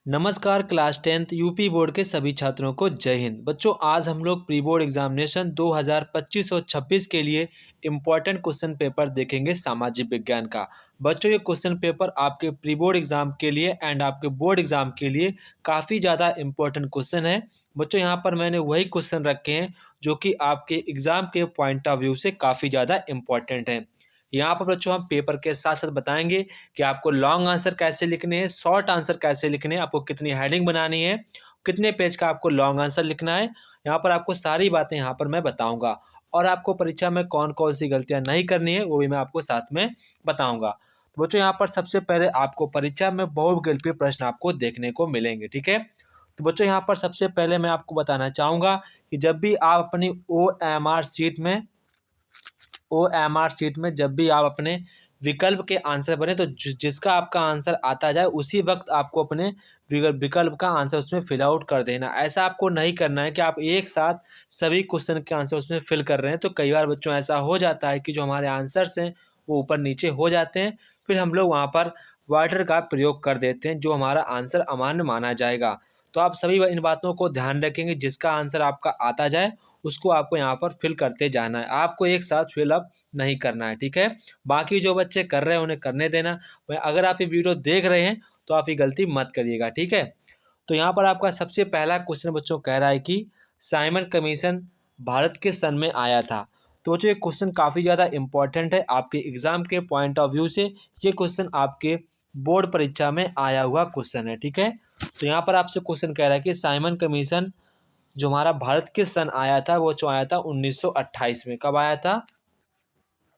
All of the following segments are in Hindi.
नमस्कार क्लास 10th यूपी बोर्ड के सभी छात्रों को जय हिंद। बच्चों, आज हम लोग प्री बोर्ड एग्जामिनेशन 2025 और 26 के लिए इम्पॉर्टेंट क्वेश्चन पेपर देखेंगे सामाजिक विज्ञान का। बच्चों, ये क्वेश्चन पेपर आपके प्री बोर्ड एग्जाम के लिए एंड आपके बोर्ड एग्जाम के लिए काफ़ी ज़्यादा इम्पोर्टेंट क्वेश्चन है। बच्चों, यहाँ पर मैंने वही क्वेश्चन रखे हैं जो कि आपके एग्जाम के पॉइंट ऑफ व्यू से काफ़ी ज़्यादा इम्पोर्टेंट हैं। यहाँ पर बच्चों हम पेपर के साथ साथ बताएंगे कि आपको लॉन्ग आंसर कैसे लिखने हैं, शॉर्ट आंसर कैसे लिखने हैं, आपको कितनी हेडिंग बनानी है, कितने पेज का आपको लॉन्ग आंसर लिखना है। यहाँ पर आपको सारी बातें यहाँ पर मैं बताऊँगा और आपको परीक्षा में कौन कौन सी गलतियाँ नहीं करनी है वो भी मैं आपको साथ में बताऊँगा। तो बच्चों, यहाँ पर सबसे पहले आपको परीक्षा में बहुविकल्पीय प्रश्न आपको देखने को मिलेंगे, ठीक है। तो बच्चों, यहाँ पर सबसे पहले मैं आपको बताना चाहूँगा कि जब भी आप अपनी OMR शीट में जब भी आप अपने विकल्प के आंसर भरें तो जिसका आपका आंसर आता जाए उसी वक्त आपको अपने विकल्प का आंसर उसमें फिल आउट कर देना। ऐसा आपको नहीं करना है कि आप एक साथ सभी क्वेश्चन के आंसर उसमें फिल कर रहे हैं। तो कई बार बच्चों ऐसा हो जाता है कि जो हमारे आंसर्स हैं वो ऊपर नीचे हो जाते हैं, फिर हम लोग वहाँ पर वाटर का प्रयोग कर देते हैं जो हमारा आंसर अमान्य माना जाएगा। तो आप सभी इन बातों को ध्यान रखेंगे, जिसका आंसर आपका आता जाए उसको आपको यहाँ पर फिल करते जाना है, आपको एक साथ फिल अप नहीं करना है, ठीक है। बाकी जो बच्चे कर रहे हैं उन्हें करने देना। वह अगर आप ये वीडियो देख रहे हैं तो आप ये गलती मत करिएगा, ठीक है। तो यहाँ पर आपका सबसे पहला क्वेश्चन बच्चों कह रहा है कि साइमन कमीशन भारत के सन में आया था। तो बच्चों, ये क्वेश्चन काफ़ी ज़्यादा इंपॉर्टेंट है आपके एग्जाम के पॉइंट ऑफ व्यू से। ये क्वेश्चन आपके बोर्ड परीक्षा में आया हुआ क्वेश्चन है, ठीक है। तो यहाँ पर आपसे क्वेश्चन कह रहा है कि साइमन कमीशन जो हमारा भारत के सन आया था वो जो आया था 1928 में। कब आया था?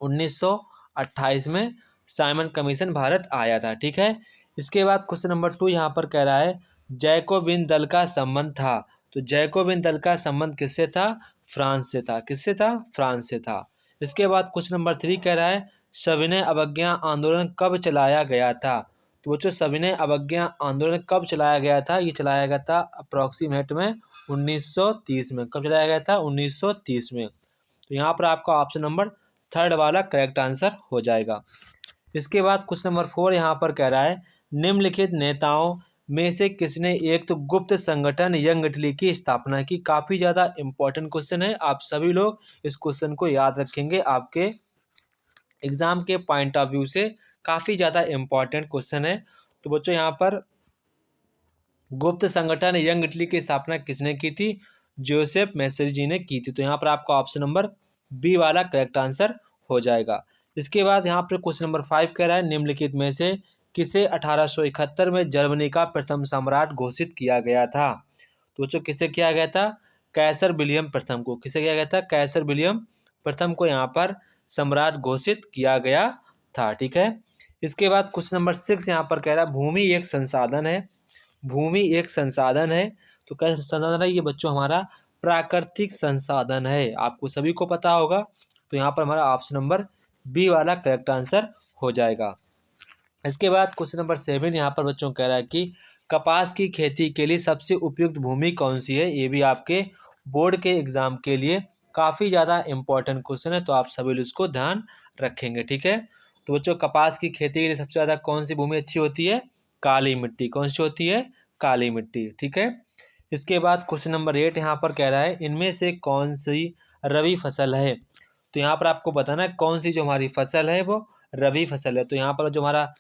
1928 में साइमन कमीशन भारत आया था, ठीक है। इसके बाद क्वेश्चन नंबर 2 यहाँ पर कह रहा है जैकोबिन दल का संबंध था। तो जैकोबिन दल का संबंध किससे था? फ्रांस से था। किससे था? फ्रांस से था। इसके बाद क्वेश्चन नंबर 3 कह रहा है सविनय अवज्ञा आंदोलन कब चलाया गया था। तो बच्चों, सविनय अवज्ञा आंदोलन कब चलाया गया था? ये चलाया गया था अप्रॉक्सीमेट में 1930 में। कब चलाया गया था? 1930 में। तो यहाँ पर आपका ऑप्शन नंबर थर्ड वाला करेक्ट आंसर हो जाएगा। इसके बाद क्वेश्चन नंबर 4 यहाँ पर कह रहा है निम्नलिखित नेताओं में से किसने एक तो गुप्त संगठन यंग इटली की स्थापना की। काफ़ी ज़्यादा इंपॉर्टेंट क्वेश्चन है, आप सभी लोग इस क्वेश्चन को याद रखेंगे। आपके एग्जाम के पॉइंट ऑफ व्यू से काफ़ी ज़्यादा इंपॉर्टेंट क्वेश्चन है। तो बच्चों, यहाँ पर गुप्त संगठन यंग इटली की स्थापना किसने की थी? जोसेफ मैसेज जी ने की थी। तो यहाँ पर आपका ऑप्शन नंबर बी वाला करेक्ट आंसर हो जाएगा। इसके बाद यहाँ पर क्वेश्चन नंबर 5 कह रहा है निम्नलिखित में से किसे 1871 में जर्मनी का प्रथम सम्राट घोषित किया गया था। तो बच्चों, किसे किया गया था? कैसर विलियम प्रथम को। किसे किया गया था? कैसर विलियम प्रथम को यहाँ पर सम्राट घोषित किया गया था, ठीक है। इसके बाद क्वेश्चन नंबर 6 यहाँ पर कह रहा है भूमि एक संसाधन है। भूमि एक संसाधन है तो कैसा संसाधन है ये बच्चों? हमारा प्राकृतिक संसाधन है, आपको सभी को पता होगा। तो यहाँ पर हमारा ऑप्शन नंबर बी वाला करेक्ट आंसर हो जाएगा। इसके बाद क्वेश्चन नंबर 7 यहाँ पर बच्चों कह रहा है कि कपास की खेती के लिए सबसे उपयुक्त भूमि कौन सी है। ये भी आपके बोर्ड के एग्जाम के लिए काफ़ी ज़्यादा इंपॉर्टेंट क्वेश्चन है, तो आप सभी लोग इसको ध्यान रखेंगे, ठीक है। तो बच्चों, कपास की खेती के लिए सबसे ज़्यादा कौन सी भूमि अच्छी होती है? काली मिट्टी। कौन सी होती है? काली मिट्टी, ठीक है। इसके बाद क्वेश्चन नंबर 8 यहाँ पर कह रहा है इनमें से कौन सी रबी फसल है। तो यहाँ पर आपको बताना है कौन सी जो हमारी फसल है वो रबी फसल है। तो यहाँ पर जो हमारा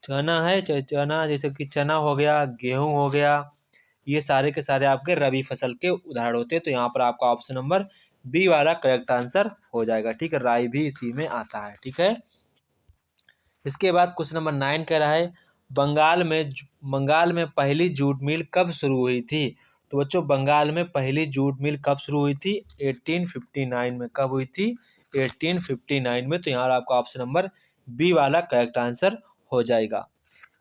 चना है, चना जैसे कि चना हो गया, गेहूं हो गया, ये सारे के सारे आपके रबी फसल के उदाहरण होते हैं। तो यहाँ पर आपका ऑप्शन नंबर बी वाला करेक्ट आंसर हो जाएगा, ठीक है। राई भी इसी में आता है, ठीक है। इसके बाद क्वेश्चन नंबर 9 कह रहा है बंगाल में पहली जूट मिल कब शुरू हुई थी। तो बच्चों, बंगाल में पहली जूट मिल कब शुरू हुई थी? 1859 में। कब हुई थी? 1859 में। तो यहाँ आपका ऑप्शन नंबर बी वाला करेक्ट आंसर हो जाएगा।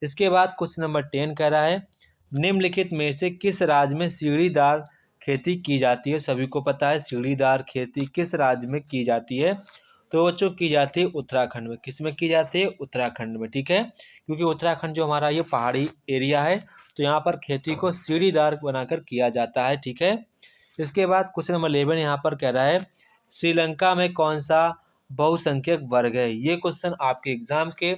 इसके बाद क्वेश्चन नंबर 10 कह रहा है निम्नलिखित में से किस राज्य में सीढ़ीदार खेती की जाती है। सभी को पता है सीढ़ीदार खेती किस राज्य में की जाती है। तो बच्चों, की जाती है उत्तराखंड में। किस में की जाती है? उत्तराखंड में, ठीक है। क्योंकि उत्तराखंड जो हमारा ये पहाड़ी एरिया है तो यहाँ पर खेती को सीढ़ीदार बनाकर किया जाता है, ठीक है। इसके बाद क्वेश्चन नंबर 11 यहाँ पर कह रहा है श्रीलंका में कौन सा बहुसंख्यक वर्ग है। ये क्वेश्चन आपके एग्जाम के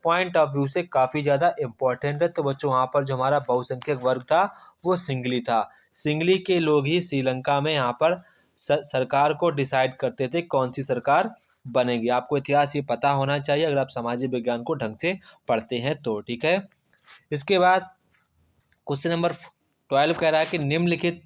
पॉइंट ऑफ व्यू से काफ़ी ज़्यादा इम्पोर्टेंट है। तो बच्चों वहाँ पर जो हमारा बहुसंख्यक वर्ग था वो सिंघली था। सिंघली के लोग ही श्रीलंका में यहाँ पर सरकार को डिसाइड करते थे कौन सी सरकार बनेगी। आपको इतिहास ये पता होना चाहिए अगर आप सामाजिक विज्ञान को ढंग से पढ़ते हैं तो, ठीक है। इसके बाद क्वेश्चन नंबर 12 कह रहा है कि निम्नलिखित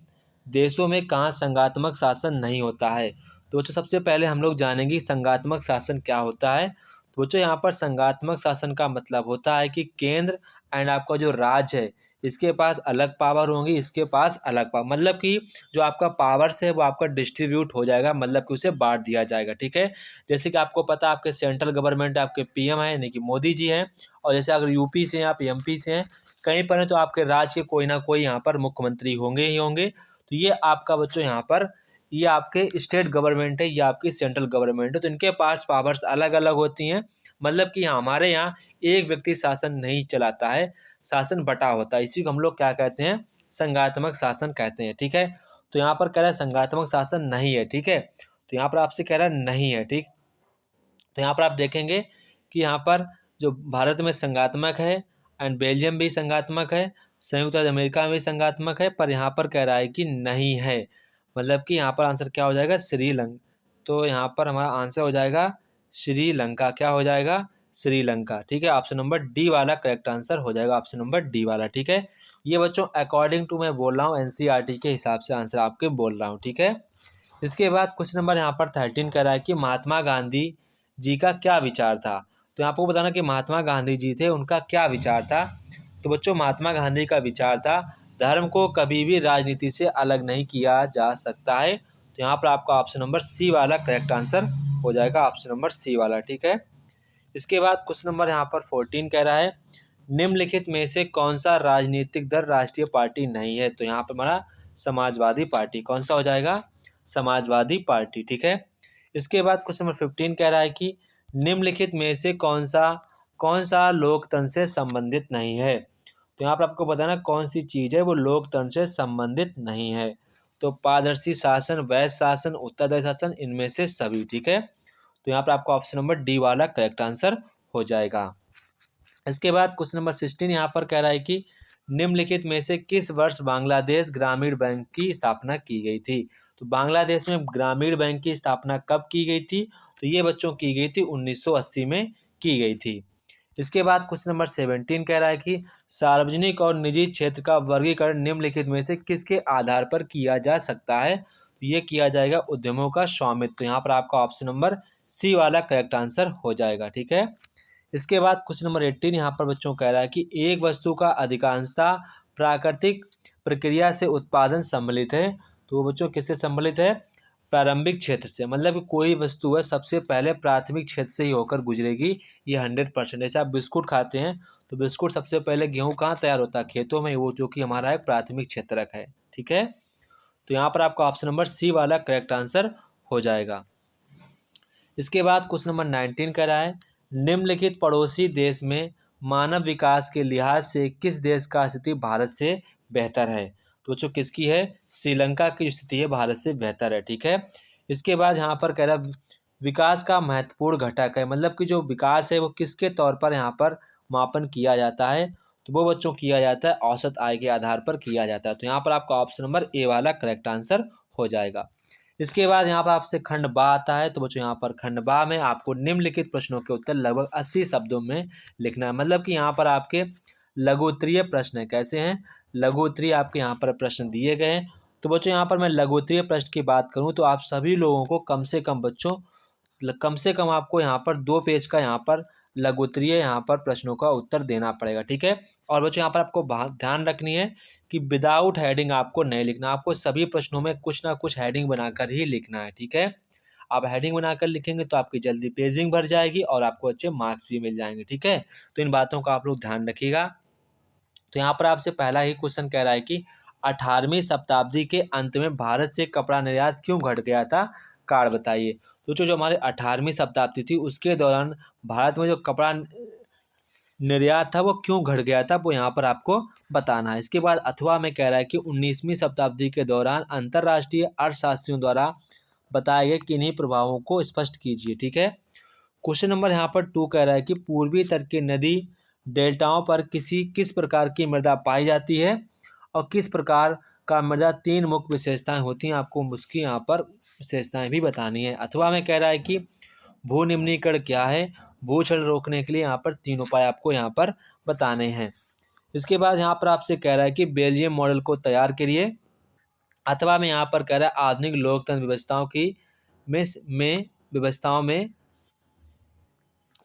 देशों में कहाँ संघात्मक शासन नहीं होता है। तो बच्चों सबसे पहले हम लोग जानेंगे संघात्मक शासन क्या होता है। तो बच्चों यहाँ पर संघात्मक शासन का मतलब होता है कि केंद्र एंड आपका जो राज्य है इसके पास अलग पावर होंगी, इसके पास अलग पावर, मतलब कि जो आपका पावर्स है वो आपका डिस्ट्रीब्यूट हो जाएगा, मतलब कि उसे बांट दिया जाएगा, ठीक है। जैसे कि आपको पता है आपके सेंट्रल गवर्नमेंट आपके पीएम है यानी कि मोदी जी हैं, और जैसे अगर यूपी से हैं आप एमपी से हैं कहीं पर हैं तो आपके राज्य के कोई ना कोई यहाँ पर मुख्यमंत्री होंगे ही होंगे। तो ये आपका बच्चों यहाँ पर ये आपके स्टेट गवर्नमेंट है, ये आपकी सेंट्रल गवर्नमेंट है, तो इनके पास पावर्स अलग अलग होती हैं। मतलब कि हमारे यहाँ एक व्यक्ति शासन नहीं चलाता है, शासन बटा होता है, इसी को हम लोग क्या कहते हैं, संघात्मक शासन कहते हैं, ठीक है। तो यहाँ पर कह रहा है संघात्मक शासन नहीं है, ठीक है। तो यहाँ पर आपसे कह रहा है नहीं है, ठीक। तो यहाँ पर आप देखेंगे कि यहाँ पर जो भारत में संघात्मक है एंड बेल्जियम भी संघात्मक है, संयुक्त राज्य अमेरिका में भी संघात्मक है, पर यहाँ पर कह रहा है कि नहीं है। मतलब कि यहाँ पर आंसर क्या हो जाएगा, श्रीलंका। तो यहाँ पर हमारा आंसर हो जाएगा श्रीलंका। क्या हो जाएगा, श्रीलंका, ठीक है। ऑप्शन नंबर डी वाला करेक्ट आंसर हो जाएगा, ऑप्शन नंबर डी वाला, ठीक है। ये बच्चों अकॉर्डिंग टू मैं बोल रहा हूँ एनसीईआरटी के हिसाब से आंसर आपके बोल रहा हूँ, ठीक है। इसके बाद क्वेश्चन नंबर यहाँ पर 13 कह रहा है कि महात्मा गांधी जी का क्या विचार था। तो आपको बताना कि महात्मा गांधी जी थे उनका क्या विचार था। तो बच्चों महात्मा गांधी का विचार था धर्म को कभी भी राजनीति से अलग नहीं किया जा सकता है। तो यहाँ पर आपका ऑप्शन नंबर सी वाला करेक्ट आंसर हो जाएगा, ऑप्शन नंबर सी वाला, ठीक है। इसके बाद क्वेश्चन नंबर यहाँ पर 14 कह रहा है निम्नलिखित में से कौन सा राजनीतिक दल राष्ट्रीय पार्टी नहीं है। तो यहाँ पर हमारा समाजवादी पार्टी, कौन सा हो जाएगा, समाजवादी पार्टी, ठीक है। इसके बाद क्वेश्चन नंबर 15 कह रहा है कि निम्नलिखित में से कौन सा लोकतंत्र से संबंधित नहीं है। तो यहाँ पर आपको बताना कौन सी चीज़ है वो लोकतंत्र से संबंधित नहीं है। तो पारदर्शी शासन, वैध शासन, उत्तरदायी शासन, इनमें से सभी, ठीक है। तो यहाँ पर आपका ऑप्शन नंबर डी वाला करेक्ट आंसर हो जाएगा। इसके बाद क्वेश्चन नंबर 16 यहाँ पर कह रहा है कि निम्नलिखित में से किस वर्ष बांग्लादेश ग्रामीण बैंक की स्थापना की गई थी। तो बांग्लादेश में ग्रामीण बैंक की स्थापना कब की गई थी। तो ये बच्चों की गई थी 1980 में की गई थी। इसके बाद क्वेश्चन नंबर 17 कह रहा है कि सार्वजनिक और निजी क्षेत्र का वर्गीकरण निम्नलिखित में से किसके आधार पर किया जा सकता है। तो ये किया जाएगा उद्यमों का स्वामित्व। तो यहाँ पर आपका ऑप्शन नंबर सी वाला करेक्ट आंसर हो जाएगा, ठीक है। इसके बाद क्वेश्चन नंबर 18 यहाँ पर बच्चों कह रहा है कि एक वस्तु का अधिकांशतः प्राकृतिक प्रक्रिया से उत्पादन सम्मिलित है। तो वो बच्चों किससे सम्मिलित है, प्रारंभिक क्षेत्र से। मतलब कि कोई वस्तु है सबसे पहले प्राथमिक क्षेत्र से ही होकर गुजरेगी, ये 100%। जैसे आप बिस्कुट खाते हैं तो बिस्कुट सबसे पहले गेहूँ कहाँ तैयार होता है, खेतों में, वो जो कि हमारा एक प्राथमिक क्षेत्रक है, ठीक है। तो यहाँ पर आपका ऑप्शन नंबर सी वाला करेक्ट आंसर हो जाएगा। इसके बाद क्वेश्चन नंबर 19 कह रहा है निम्नलिखित पड़ोसी देश में मानव विकास के लिहाज से किस देश का स्थिति भारत से बेहतर है। तो बच्चों किसकी है, श्रीलंका की स्थिति है भारत से बेहतर है, ठीक है। इसके बाद यहाँ पर कह रहा है विकास का महत्वपूर्ण घटक है। मतलब कि जो विकास है वो किसके तौर पर यहाँ पर मापन किया जाता है। तो वो बच्चों किया जाता है औसत आय के आधार पर किया जाता है। तो यहाँ पर आपका ऑप्शन नंबर ए वाला करेक्ट आंसर हो जाएगा। इसके बाद यहाँ पर आपसे खंड बा आता है। तो बच्चों यहाँ पर खंड बा में आपको निम्नलिखित प्रश्नों के उत्तर लगभग 80 शब्दों में लिखना है। मतलब कि यहाँ पर आपके लघु उत्तरीय प्रश्न है। कैसे हैं, लघु उत्तरीय आपके यहाँ पर प्रश्न दिए गए हैं। तो बच्चों यहाँ पर मैं लघु उत्तरीय प्रश्न की बात करूँ तो आप सभी लोगों को कम से कम बच्चों कम से कम आपको यहाँ पर 2 पेज का यहाँ पर लघु उत्तरीय यहाँ पर प्रश्नों का उत्तर देना पड़ेगा, ठीक है। और बच्चों यहाँ पर आपको ध्यान रखनी है कि विदाउट हेडिंग आपको नहीं लिखना, आपको सभी प्रश्नों में कुछ ना कुछ हेडिंग बनाकर ही लिखना है, ठीक है। आप हेडिंग बनाकर लिखेंगे तो आपकी जल्दी पेजिंग भर जाएगी और आपको अच्छे मार्क्स भी मिल जाएंगे, ठीक है। तो इन बातों का आप लोग ध्यान रखिएगा। तो यहाँ पर आपसे पहला ही क्वेश्चन कह रहा है कि 18वीं शताब्दी के अंत में भारत से कपड़ा निर्यात क्यों घट गया था, कारण बताइए। तो जो हमारे 18वीं शताब्दी थी उसके दौरान भारत में जो कपड़ा निर्यात था वो क्यों घट गया था, वो यहाँ पर आपको बताना है। इसके बाद अथवा में कह रहा है कि 19वीं शताब्दी के दौरान अंतर्राष्ट्रीय अर्थशास्त्रियों द्वारा बताए गए किन्हीं प्रभावों को स्पष्ट कीजिए, ठीक है। क्वेश्चन नंबर यहाँ पर 2 कह रहा है कि पूर्वी तट के नदी डेल्टाओं पर किस प्रकार की मृदा पाई जाती है और किस प्रकार का मृदा 3 मुख्य विशेषताएं होती हैं, आपको उसकी यहाँ पर विशेषताएं भी बतानी है। अथवा में कह रहा है कि भू निम्नीकरण क्या है, भूक्षरण रोकने के लिए यहाँ पर 3 उपाय आपको यहाँ पर बताने हैं। इसके बाद यहाँ पर आपसे कह रहा है कि बेल्जियम मॉडल को तैयार करिए। अथवा में यहाँ पर कह रहा है आधुनिक लोकतंत्र व्यवस्थाओं की व्यवस्थाओं में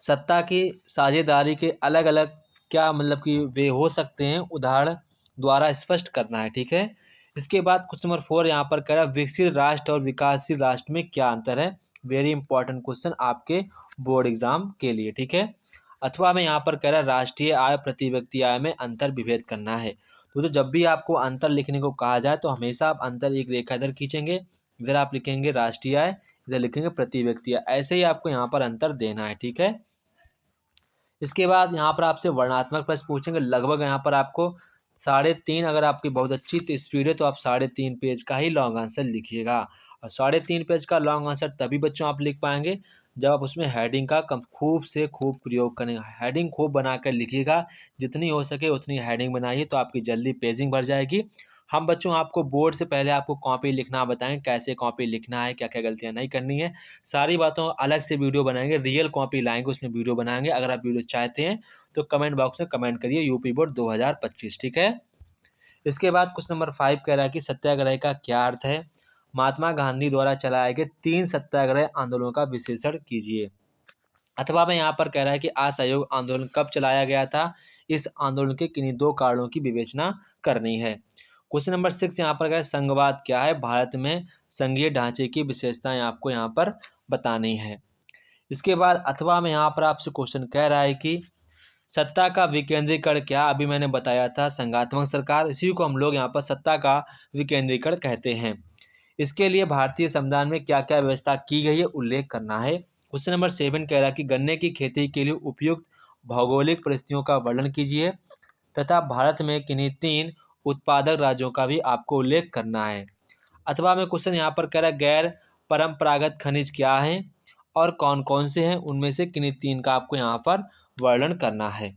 सत्ता की साझेदारी के अलग अलग क्या मतलब कि वे हो सकते हैं, उदाहरण द्वारा स्पष्ट करना है। ठीक है। इसके बाद क्वेश्चन नंबर 4 यहाँ पर कह रहा है विकसित राष्ट्र और विकासशील राष्ट्र में क्या अंतर है। वेरी इंपॉर्टेंट क्वेश्चन आपके बोर्ड एग्जाम के लिए। ठीक है। अथवा में यहाँ पर कह रहा है राष्ट्रीय आय प्रति व्यक्ति आय में अंतर विभेद करना है। तो जब भी आपको अंतर लिखने को कहा जाए तो हमेशा आप अंतर एक रेखा इधर खींचेंगे, इधर आप लिखेंगे राष्ट्रीय आय, इधर लिखेंगे प्रति व्यक्ति आय, ऐसे ही आपको यहाँ पर अंतर देना है। ठीक है। इसके बाद यहाँ पर आपसे वर्णात्मक प्रश्न पूछेंगे, लगभग यहाँ पर आपको 3.5, अगर आपकी बहुत अच्छी स्पीड है तो आप 3.5 पेज का ही लॉन्ग आंसर लिखिएगा। और 3.5 पेज का लॉन्ग आंसर तभी बच्चों आप लिख पाएंगे जब आप उसमें हेडिंग का खूब से खूब प्रयोग करेंगे। हेडिंग खूब बनाकर लिखिएगा, जितनी हो सके उतनी हेडिंग बनाइए तो आपकी जल्दी पेजिंग भर जाएगी। हम बच्चों आपको बोर्ड से पहले आपको कॉपी लिखना बताएंगे, कैसे कॉपी लिखना है, क्या क्या गलतियां नहीं करनी है, सारी बातों अलग से वीडियो बनाएंगे, रियल कॉपी लाएंगे उसमें वीडियो बनाएंगे। अगर आप वीडियो चाहते हैं तो कमेंट बॉक्स में कमेंट करिए यूपी बोर्ड 2025। ठीक है। इसके बाद क्वेश्चन नंबर 5 कह रहा है कि सत्याग्रह का क्या अर्थ है। महात्मा गांधी द्वारा चलाए गए 3 सत्याग्रह आंदोलनों का विश्लेषण कीजिए। अथवा में यहाँ पर कह रहा है कि असहयोग आंदोलन कब चलाया गया था, इस आंदोलन के किन्हीं 2 कारणों की विवेचना करनी है। क्वेश्चन नंबर 6 यहाँ पर कह रहा है संघवाद क्या है, भारत में संघीय ढांचे की विशेषताएं आपको यहाँ पर बतानी है। इसके बाद अथवा में यहाँ पर आपसे क्वेश्चन कह रहा है कि सत्ता का विकेंद्रीकरण क्या, अभी मैंने बताया था संघात्मक सरकार, इसी को हम लोग यहाँ पर सत्ता का विकेंद्रीकरण कहते हैं। इसके लिए भारतीय संविधान में क्या क्या व्यवस्था की गई है उल्लेख करना है। क्वेश्चन नंबर 7 कह रहा है कि गन्ने की खेती के लिए उपयुक्त भौगोलिक परिस्थितियों का वर्णन कीजिए तथा भारत में किन्हीं 3 उत्पादक राज्यों का भी आपको उल्लेख करना है। अथवा में क्वेश्चन यहाँ पर कह रहा है गैर परंपरागत खनिज क्या है और कौन कौन से हैं, उनमें से किन्हीं 3 का आपको यहाँ पर वर्णन करना है।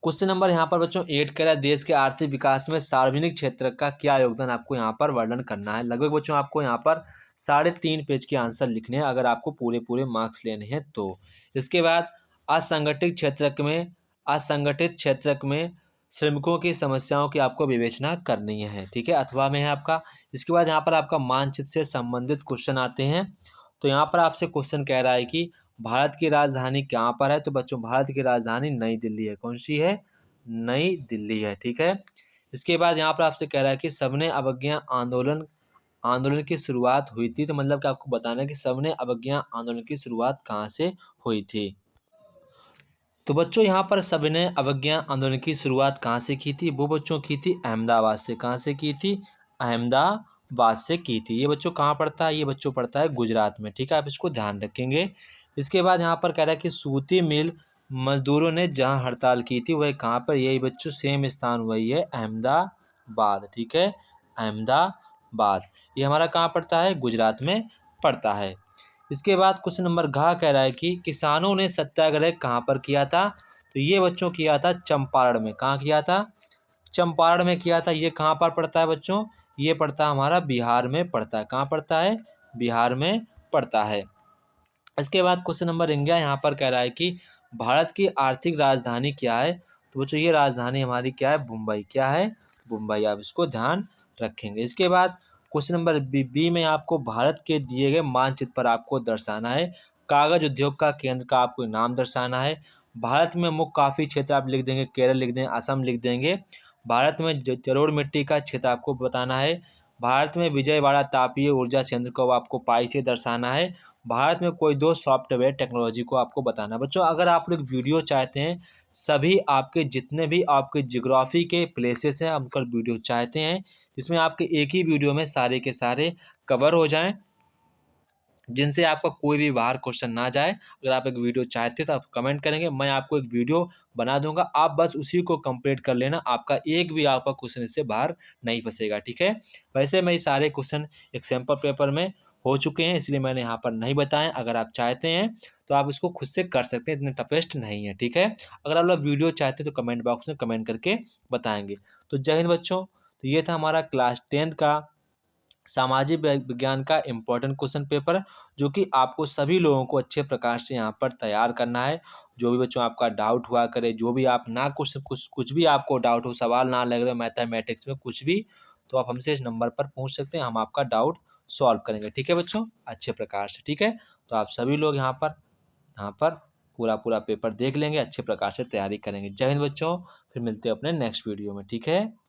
क्वेश्चन नंबर यहाँ पर बच्चों 8 कह रहा है देश के आर्थिक विकास में सार्वजनिक क्षेत्र का क्या योगदान, आपको यहाँ पर वर्णन करना है। लगभग बच्चों आपको यहाँ पर 3.5 पेज के आंसर लिखने हैं अगर आपको पूरे मार्क्स लेने हैं तो। इसके बाद असंगठित क्षेत्र में श्रमिकों की समस्याओं की आपको विवेचना करनी है। ठीक है। अथवा में है आपका। इसके बाद यहाँ पर आपका मानचित्र से संबंधित क्वेश्चन आते हैं। तो यहाँ पर आपसे क्वेश्चन कह रहा है कि भारत की राजधानी कहाँ पर है, तो बच्चों भारत की राजधानी नई दिल्ली है। कौन सी है, नई दिल्ली है। ठीक है। इसके बाद यहाँ पर आपसे कह रहा है कि सबने अवज्ञा आंदोलन की शुरुआत हुई थी, तो मतलब कि आपको बताना है कि सबने अवज्ञा आंदोलन की शुरुआत कहाँ से हुई थी। तो बच्चों यहाँ पर सबने अवज्ञा आंदोलन की शुरुआत कहाँ से की थी, वो बच्चों की थी अहमदाबाद से। कहाँ से की थी, अहमदाबाद से की थी। ये बच्चों कहाँ पड़ता है, ये बच्चों पड़ता है गुजरात में। ठीक है, आप इसको ध्यान रखेंगे। इसके बाद यहाँ पर कह रहा है कि सूती मिल मजदूरों ने जहाँ हड़ताल की थी वह कहाँ पर, यही बच्चों सेम स्थान वही है, अहमदाबाद। ठीक है, अहमदाबाद ये हमारा कहाँ पड़ता है, गुजरात में पड़ता है। इसके बाद क्वेश्चन नंबर घ कह रहा है कि किसानों ने सत्याग्रह कहाँ पर किया था, तो ये बच्चों किया था चंपारण में। कहाँ किया था, चंपारण में किया था। ये कहाँ पर पड़ता है बच्चों, ये पड़ता है हमारा बिहार में पड़ता है। कहाँ पड़ता है, बिहार में पड़ता है। इसके बाद क्वेश्चन नंबर 11 यहाँ पर कह रहा है कि भारत की आर्थिक राजधानी क्या है, तो बच्चों ये राजधानी हमारी क्या है, मुंबई। क्या है, मुंबई। आप इसको ध्यान रखेंगे। इसके बाद क्वेश्चन नंबर बी में आपको भारत के दिए गए मानचित्र पर आपको दर्शाना है कागज उद्योग का केंद्र का आपको नाम दर्शाना है। भारत में मुख्य काफ़ी क्षेत्र आप लिख देंगे, केरल लिख देंगे, असम लिख देंगे। भारत में जलोढ़ मिट्टी का क्षेत्र आपको बताना है। भारत में विजयवाड़ा तापीय ऊर्जा संयंत्र को आपको पाई से दर्शाना है। भारत में कोई 2 सॉफ्टवेयर टेक्नोलॉजी को आपको बताना है। बच्चों अगर आप लोग वीडियो चाहते हैं, सभी आपके जितने भी आपके जियोग्राफी के प्लेसेस हैं आप उनका वीडियो चाहते हैं जिसमें आपके एक ही वीडियो में सारे के सारे कवर हो जाएं, जिनसे आपका कोई भी बाहर क्वेश्चन ना जाए। अगर आप एक वीडियो चाहते हैं तो आप कमेंट करेंगे, मैं आपको एक वीडियो बना दूंगा, आप बस उसी को कंप्लीट कर लेना, आपका एक भी आपका क्वेश्चन इससे बाहर नहीं फंसेगा। ठीक है, वैसे मैं ये सारे क्वेश्चन एक सैम्पल पेपर में हो चुके हैं, इसलिए मैंने यहाँ पर नहीं बताएं। अगर आप चाहते हैं तो आप इसको खुद से कर सकते हैं, इतने टफेस्ट नहीं है, ठीक है। अगर आप लोग वीडियो चाहते हैं तो कमेंट बॉक्स में कमेंट करके बताएंगे। तो जय हिंद बच्चों। तो ये था हमारा क्लास 10th का सामाजिक विज्ञान का इम्पोर्टेंट क्वेश्चन पेपर, जो कि आपको सभी लोगों को अच्छे प्रकार से यहाँ पर तैयार करना है। जो भी बच्चों आपका डाउट हुआ करे, जो भी आप ना कुछ भी आपको डाउट हो, सवाल ना लग रहे हो मैथमेटिक्स में कुछ भी, तो आप हमसे इस नंबर पर पूछ सकते हैं, हम आपका डाउट सॉल्व करेंगे, ठीक है बच्चों, अच्छे प्रकार से, ठीक है। तो आप सभी लोग यहाँ पर पूरा पेपर देख लेंगे, अच्छे प्रकार से तैयारी करेंगे। जय हिंद बच्चों, फिर मिलते हैं अपने नेक्स्ट वीडियो में, ठीक है।